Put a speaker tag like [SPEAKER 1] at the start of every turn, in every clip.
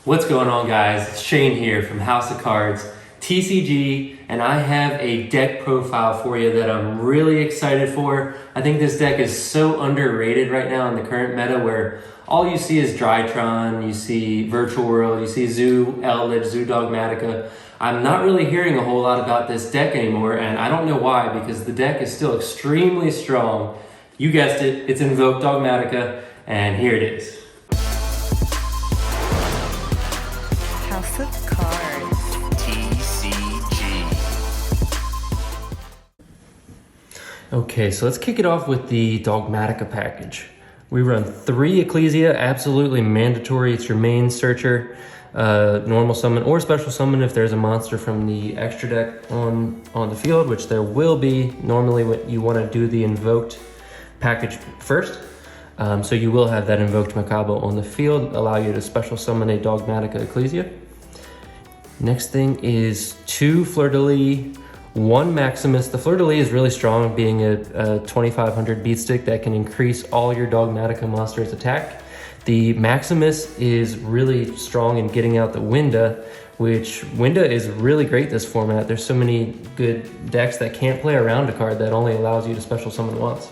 [SPEAKER 1] What's going on, guys? It's Shane here from House of Cards, TCG, and I have a deck profile for you that I'm really excited for. I think this deck is so underrated right now in the current meta where all you see is Drytron, you see Virtual World, you see Zoo, Eldlich, Zoo Dogmatika. I'm not really hearing a whole lot about this deck anymore, and I don't know why, because the deck is still extremely strong. You guessed it, it's INVOKED DOGMATIKA, and here it is.
[SPEAKER 2] House of Cards.
[SPEAKER 3] TCG.
[SPEAKER 1] Okay, so let's kick it off with the Dogmatika package. We run 3 Ecclesia, absolutely mandatory. It's your main searcher, normal summon or special summon if there's a monster from the extra deck on the field, which there will be. Normally you want to do the invoked package first. So you will have that invoked Makabo on the field, allow you to special summon a Dogmatika Ecclesia. Next thing is 2 Fleur-de-Lis, 1 Maximus. The Fleur-de-Lis is really strong, being a 2500 beat stick that can increase all your Dogmatika monsters' attack. The Maximus is really strong in getting out the winda, which winda is really great this format. There's so many good decks that can't play around a card that only allows you to special summon once.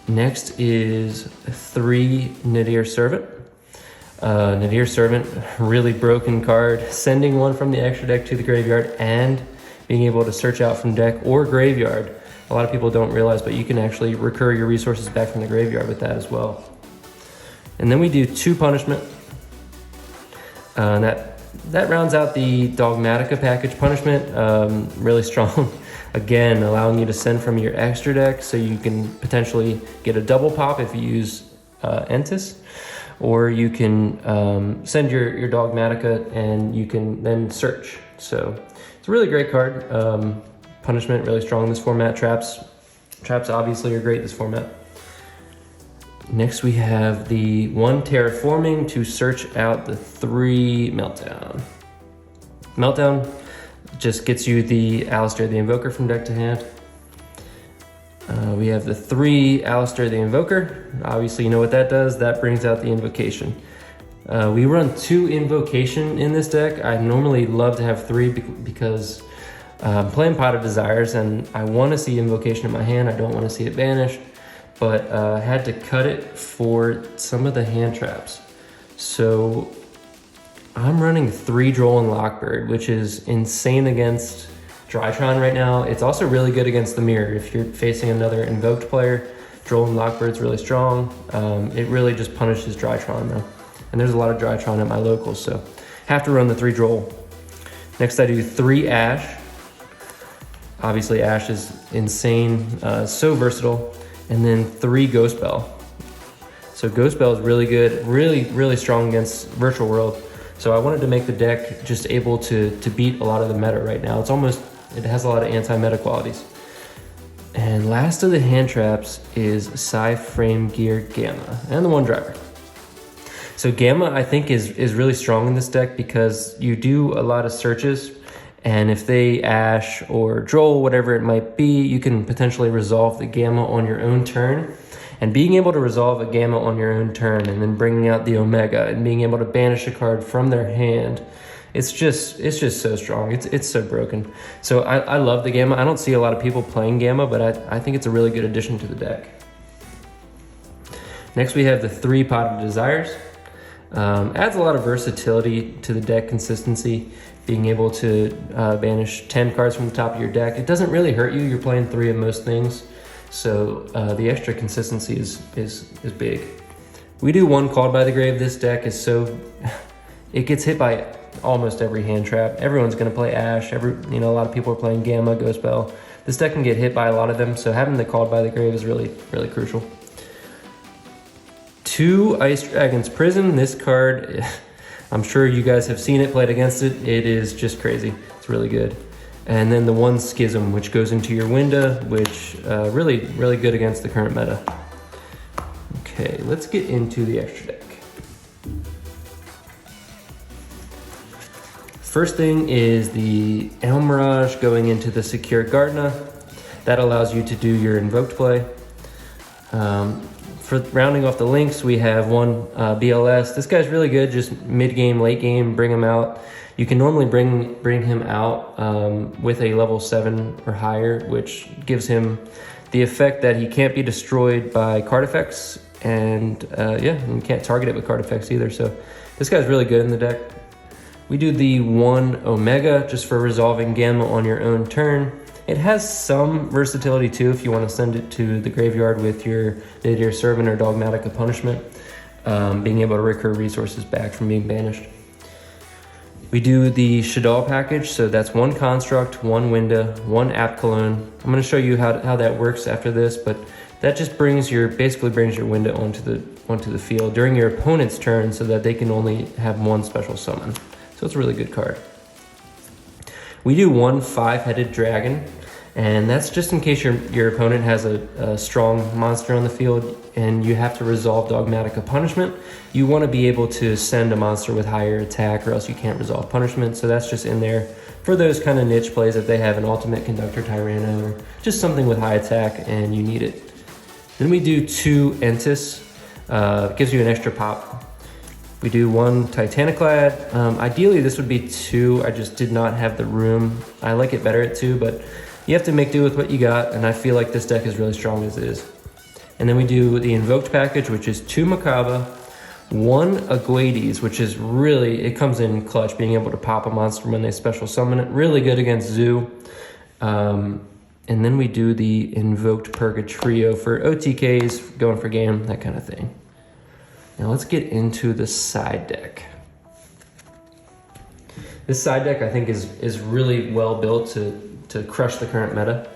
[SPEAKER 1] Next is 3 Nadir Servant. Nadir Servant, really broken card. Sending 1 from the extra deck to the graveyard and being able to search out from deck or graveyard. A lot of people don't realize, but you can actually recur your resources back from the graveyard with that as well. And then we do 2 Punishment. That rounds out the Dogmatika package. Punishment, really strong. Again, allowing you to send from your extra deck, so you can potentially get a double pop if you use Entis, or you can send your Dogmatika and you can then search. So it's a really great card. Punishment, really strong in this format. Traps obviously are great in this format. Next we have the 1 Terraforming to search out the 3 Meltdown. Meltdown just gets you the Alistair the Invoker from deck to hand. We have the 3 Alistair the Invoker. Obviously you know what that does. That brings out the Invocation. We run 2 Invocation in this deck. I normally love to have 3 because I'm playing Pot of Desires and I want to see Invocation in my hand. I don't want to see it banished, but I had to cut it for some of the hand traps. So I'm running 3 Droll and Lockbird, which is insane against Drytron right now. It's also really good against the mirror. If you're facing another invoked player, Droll and Lockbird's really strong. It really just punishes Drytron though. And there's a lot of Drytron at my locals, so have to run the 3 Droll. Next I do 3 Ash. Obviously Ash is insane, so versatile. And then 3 Ghost Bell. So Ghost Bell is really good, really strong against Virtual World. So I wanted to make the deck just able to beat a lot of the meta right now. It has a lot of anti-meta qualities. And last of the hand traps is Frame Gear Gamma and the 1 Driver. So Gamma I think is really strong in this deck because you do a lot of searches, and if they Ash or Droll, whatever it might be, you can potentially resolve the Gamma on your own turn. And being able to resolve a Gamma on your own turn and then bringing out the Omega and being able to banish a card from their hand, it's just so strong. It's so broken. So I love the Gamma. I don't see a lot of people playing Gamma, but I think it's a really good addition to the deck. Next we have the 3 Pot of Desires. Adds a lot of versatility to the deck consistency, being able to banish 10 cards from the top of your deck. It doesn't really hurt you. You're playing 3 of most things. So the extra consistency is big. We do 1 Called by the Grave. This deck is so, it gets hit by almost every hand trap. Everyone's gonna play Ash. A lot of people are playing Gamma, Ghost Bell. This deck can get hit by a lot of them, so having the Called by the Grave is really crucial. 2 Ice Dragon's Prison. This card, I'm sure you guys have seen it, played against it. It is just crazy. It's really good. And then the 1 Schism, which goes into your winda, which really good against the current meta. Okay, let's get into the extra deck. First thing is the Elm Mirage going into the Secure Gardna. That allows you to do your invoked play. For rounding off the links, we have one BLS. This guy's really good, just mid-game, late game, bring him out. You can normally bring him out with a level 7 or higher, which gives him the effect that he can't be destroyed by card effects, and you can't target it with card effects either. So this guy's really good in the deck. We do the 1 Omega just for resolving Gamma on your own turn. It has some versatility too if you want to send it to the graveyard with your Nadir Servant or Dogmatica Punishment, being able to recur resources back from being banished. We do the Shaddoll package, so that's 1 Construct, 1 Winda, 1 App Cologne. I'm going to show you how that works after this, but that just basically brings your Winda onto the field during your opponent's turn so that they can only have 1 special summon. So it's a really good card. We do 1 5-headed dragon, and that's just in case your opponent has a strong monster on the field and you have to resolve Dogmatica Punishment. You want to be able to send a monster with higher attack, or else you can't resolve punishment. So that's just in there for those kind of niche plays if they have an ultimate Conductor Tyranno or just something with high attack and you need it. Then we do 2 Entis, gives you an extra pop. We do 1 Titaniclad. Ideally this would be 2, I just did not have the room. I like it better at 2, but you have to make do with what you got, and I feel like this deck is really strong as is. And then we do the Invoked package, which is 2 Makaba, 1 Aguades, which is really, it comes in clutch, being able to pop a monster when they special summon it. Really good against Zoo. And then we do the Invoked Purgatrio for OTKs, going for game, that kind of thing. Now let's get into the side deck. This side deck I think is really well built to crush the current meta.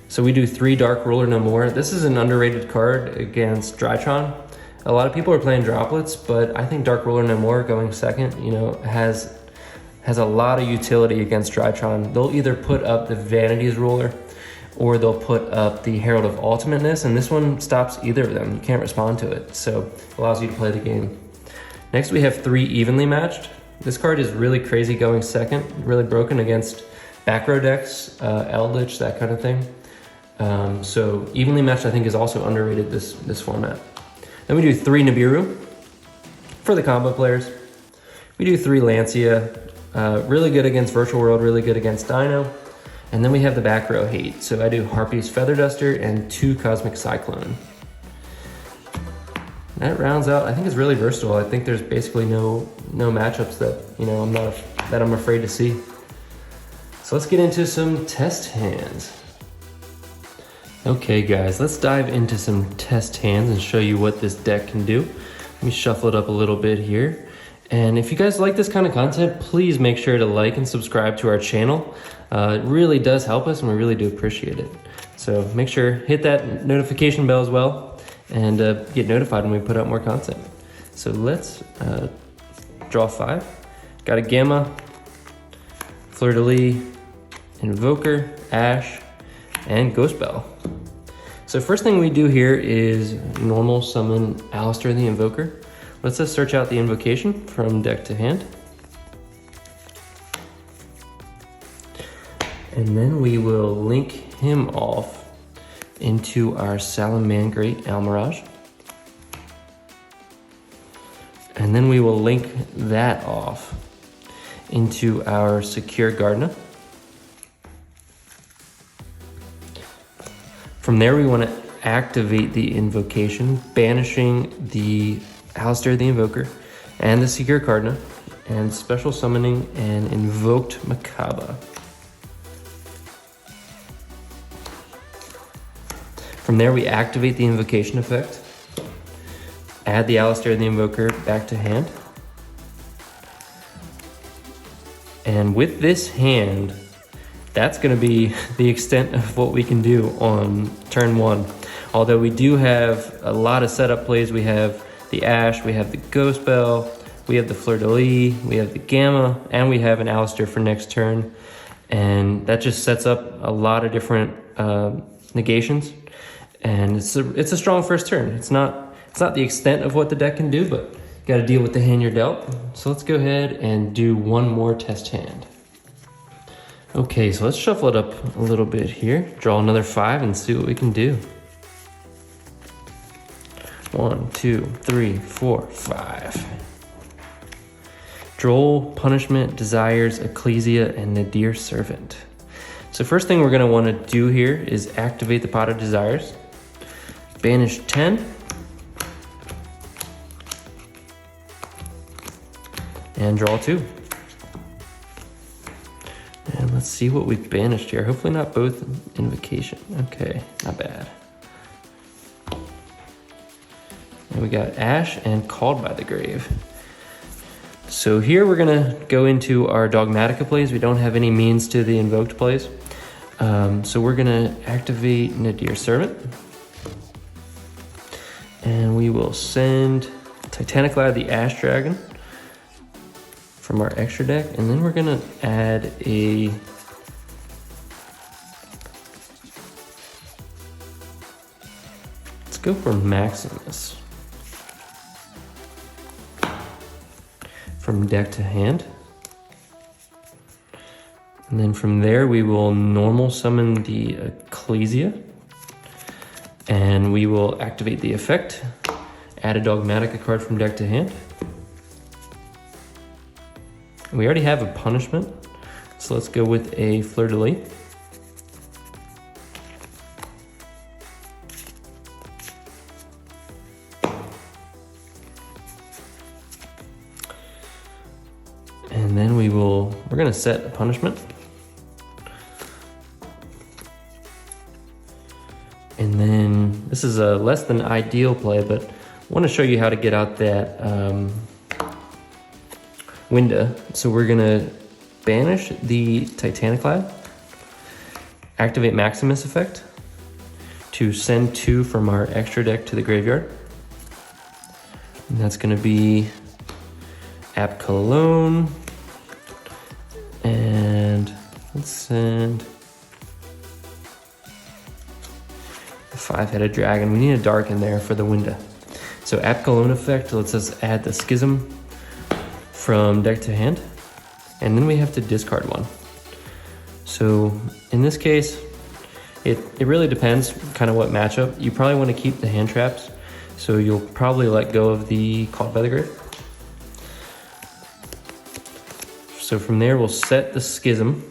[SPEAKER 1] So we do 3 Dark Ruler No More. This is an underrated card against Drytron. A lot of people are playing Droplets, but I think Dark Ruler No More going second, has a lot of utility against Drytron. They'll either put up the Vanity's Ruler or they'll put up the Herald of Ultimateness, and this one stops either of them. You can't respond to it, so it allows you to play the game. Next we have 3 Evenly Matched. This card is really crazy going second, really broken against back row decks, eldlich, that kind of thing. So Evenly Matched I think is also underrated this format. Then we do 3 Nibiru for the combo players. We do 3 Lancia, really good against Virtual World, really good against Dino. And then we have the back row hate. So I do Harpy's Feather Duster and 2 Cosmic Cyclone. That rounds out, I think it's really versatile. I think there's basically no matchups that I'm afraid to see. So let's get into some test hands. Okay guys, let's dive into some test hands and show you what this deck can do. Let me shuffle it up a little bit here. And if you guys like this kind of content, please make sure to like and subscribe to our channel. It really does help us and we really do appreciate it. So make sure, hit that notification bell as well and get notified when we put out more content. So let's draw 5. Got a Gamma, Fleur-de-Lis, Invoker, Ash, and Ghost Bell. So first thing we do here is normal summon Alistair the Invoker. Let's just search out the invocation from deck to hand. And then we will link him off into our Salamangreat Almirage. And then we will link that off into our Secure Gardener. From there, we want to activate the invocation, banishing the Alistair the Invoker and the Secure Cardinal, and special summoning an Invoked Makaba. From there, we activate the invocation effect, add the Alistair the Invoker back to hand, and with this hand, that's going to be the extent of what we can do on turn 1. Although we do have a lot of setup plays. We have the Ash, we have the Ghost Bell, we have the Fleur-de-Lis, we have the Gamma, and we have an Alistair for next turn. And that just sets up a lot of different negations. And it's a strong first turn. It's not the extent of what the deck can do, but you got to deal with the hand you're dealt. So let's go ahead and do one more test hand. Okay, so let's shuffle it up a little bit here. Draw another 5 and see what we can do. 1, 2, 3, 4, 5. Droll, Punishment, Desires, Ecclesia, and Nadir Servant. So first thing we're going to want to do here is activate the Pot of Desires. Banish 10. And draw 2. And let's see what we've banished here. Hopefully not both invocation. Okay, not bad. And we got Ash and Called by the Grave. So here we're gonna go into our Dogmatika plays. We don't have any means to the invoked plays. So we're gonna activate Nadir Servant. And we will send Titaniclad the Ash Dragon from our extra deck, and then we're gonna add a let's go for Maximus from deck to hand, and then from there we will normal summon the Ecclesia, and we will activate the effect, add a Dogmatika card from deck to hand. We already have a punishment, so let's go with a fleur-de-lis. And then we're gonna set a punishment. And then this is a less than ideal play, but I want to show you how to get out that winda. So we're gonna banish the Titaniclad, activate Maximus effect to send 2 from our extra deck to the graveyard. And that's gonna be App Cologne, and let's send the 5-headed dragon. We need a dark in there for the winda. So App Cologne effect lets us add the Schism from deck to hand, and then we have to discard 1. So in this case, it really depends kind of what matchup. You probably want to keep the hand traps, so you'll probably let go of the Called by the Grave. So from there we'll set the Schism,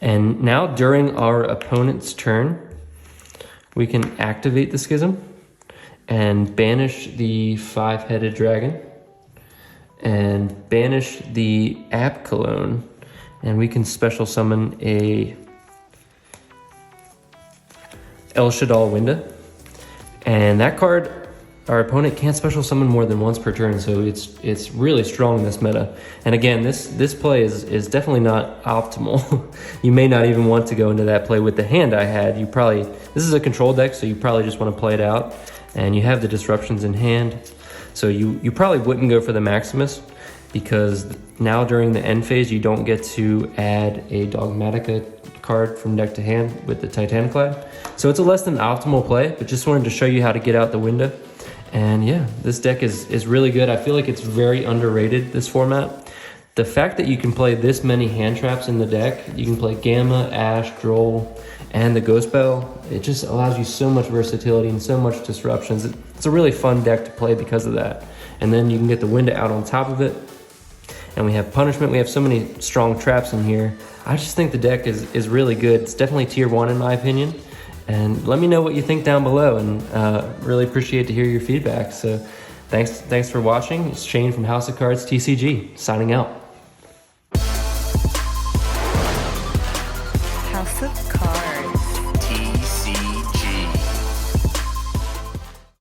[SPEAKER 1] and now during our opponent's turn we can activate the Schism and banish the 5-headed dragon and banish the App Cologne, and we can special summon a El Shaddai winda. And that card, our opponent can't special summon more than once per turn, so it's really strong in this meta. And again, this play is definitely not optimal. You may not even want to go into that play with the hand I had. This is a control deck, so you probably just want to play it out, and you have the disruptions in hand. So you probably wouldn't go for the Maximus, because now during the end phase you don't get to add a Dogmatika card from deck to hand with the Titaniclad. So it's a less than optimal play, but just wanted to show you how to get out the winda. And yeah, this deck is really good. I feel like it's very underrated, this format. The fact that you can play this many hand traps in the deck, you can play Gamma, Ash, Droll, and the Ghost Bell, it just allows you so much versatility and so much disruptions. It's a really fun deck to play because of that. And then you can get the winda out on top of it. And we have punishment. We have so many strong traps in here. I just think the deck is really good. It's definitely tier 1 in my opinion. And let me know what you think down below, and really appreciate to hear your feedback. So thanks for watching. It's Shane from House of Cards TCG, signing out.